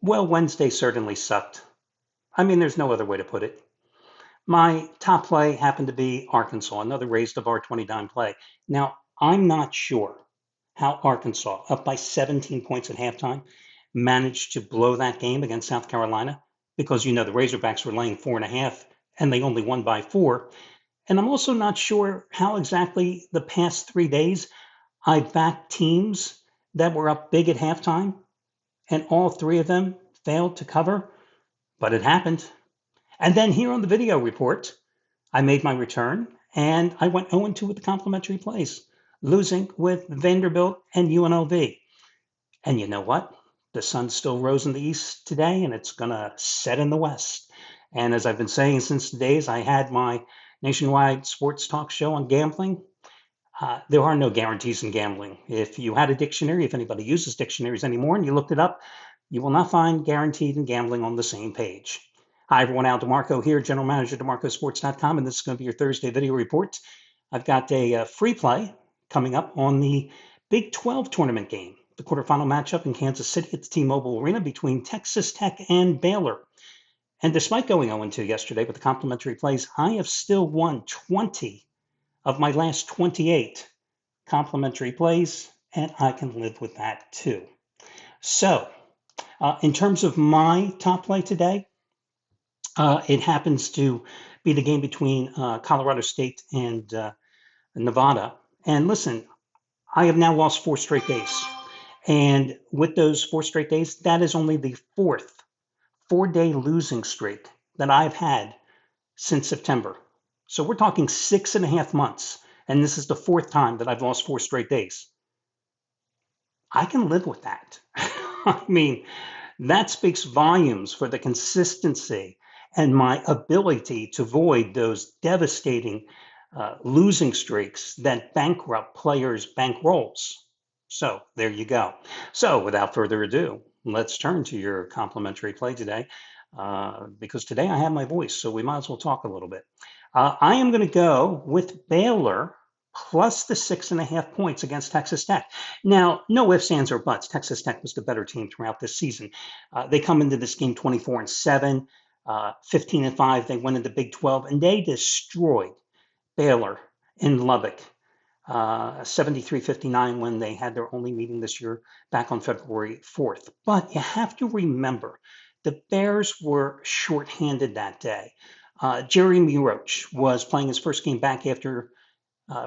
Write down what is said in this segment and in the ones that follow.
Well, Wednesday certainly sucked. I mean, there's no other way to put it. My top play happened to be Arkansas, another raised of R29 play. Now, I'm not sure how Arkansas, up by 17 points at halftime, managed to blow that game against South Carolina because, the Razorbacks were laying 4.5 and they only won by 4. And I'm also not sure how exactly the past 3 days I backed teams that were up big at halftime and all three of them failed to cover, but it happened. And then here on the video report, I made my return and I went 0-2 with the complimentary plays, losing with Vanderbilt and UNLV. And you know what? The sun still rose in the east today and it's going to set in the west. And as I've been saying since the days I had my nationwide sports talk show on gambling, there are no guarantees in gambling. If you had a dictionary, if anybody uses dictionaries anymore and you looked it up, you will not find guaranteed in gambling on the same page. Hi, everyone. Al DeMarco here, General Manager, DeMarcoSports.com, and this is going to be your Thursday video report. I've got a free play coming up on the Big 12 tournament game, the quarterfinal matchup in Kansas City at the T-Mobile Arena between Texas Tech and Baylor. And despite going 0-2 yesterday with the complimentary plays, I have still won 20 of my last 28 complimentary plays, and I can live with that too. So, in terms of my top play today, it happens to be the game between Colorado State and Nevada. And listen, I have now lost 4 straight days. And with those 4 straight days, that is only the 4th 4-day losing streak that I've had since September. So we're talking 6.5 months. And this is the 4th time that I've lost 4 straight days. I can live with that. I mean, that speaks volumes for the consistency and my ability to avoid those devastating losing streaks that bankrupt players' bankrolls. So there you go. So without further ado, let's turn to your complimentary play today, because today I have my voice, so we might as well talk a little bit. I am going to go with Baylor plus the 6.5 points against Texas Tech. Now, no ifs, ands, or buts. Texas Tech was the better team throughout this season. They come into this game 24-7, 15-5. They went into Big 12, and they destroyed Baylor in Lubbock, 73-59 when they had their only meeting this year back on February 4th. But you have to remember, the Bears were shorthanded that day. Jerry Muroch was playing his first game back after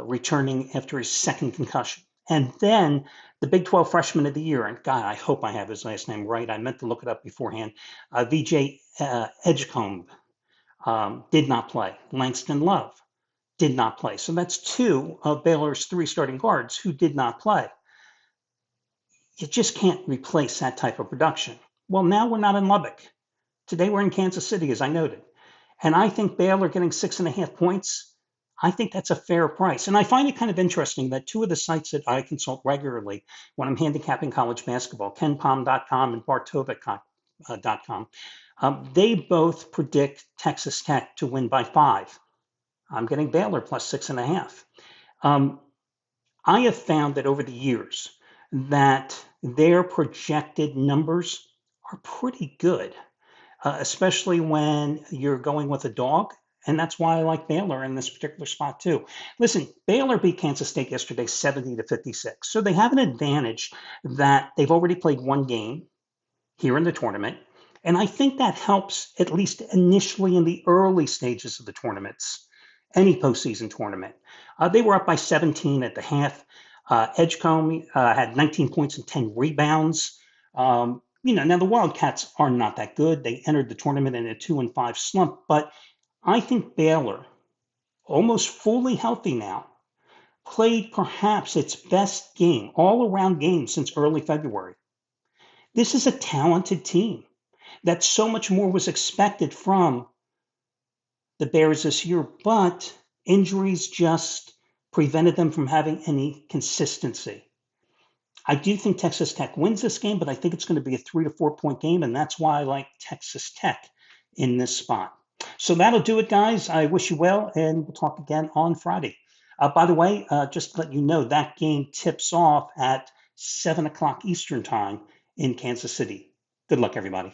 returning after his second concussion. And then the Big 12 freshman of the year, and God, I hope I have his last name right. I meant to look it up beforehand. VJ Edgecombe did not play. Langston Love did not play. So that's 2 of Baylor's 3 starting guards who did not play. You just can't replace that type of production. Well, now we're not in Lubbock. Today we're in Kansas City, as I noted. And I think Baylor getting 6.5 points, I think that's a fair price. And I find it kind of interesting that 2 of the sites that I consult regularly when I'm handicapping college basketball, KenPom.com and Bartovic.com, they both predict Texas Tech to win by 5. I'm getting Baylor plus 6.5. I have found that over the years that their projected numbers are pretty good, especially when you're going with a dog. And that's why I like Baylor in this particular spot too. Listen, Baylor beat Kansas State yesterday 70-56. So they have an advantage that they've already played 1 game here in the tournament. And I think that helps, at least initially in the early stages of the tournaments, any postseason tournament. They were up by 17 at the half. Edgecombe had 19 points and 10 rebounds. Now the Wildcats are not that good. They entered the tournament in a 2-5 slump, but I think Baylor, almost fully healthy now, played perhaps its best game, all-around game since early February. This is a talented team that so much more was expected from the Bears this year, but injuries just prevented them from having any consistency. I do think Texas Tech wins this game, but I think it's going to be a 3 to 4 point game, and that's why I like Texas Tech in this spot. So that'll do it, guys. I wish you well, and we'll talk again on Friday. By the way, just to let you know, that game tips off at 7 o'clock Eastern time in Kansas City. Good luck, everybody.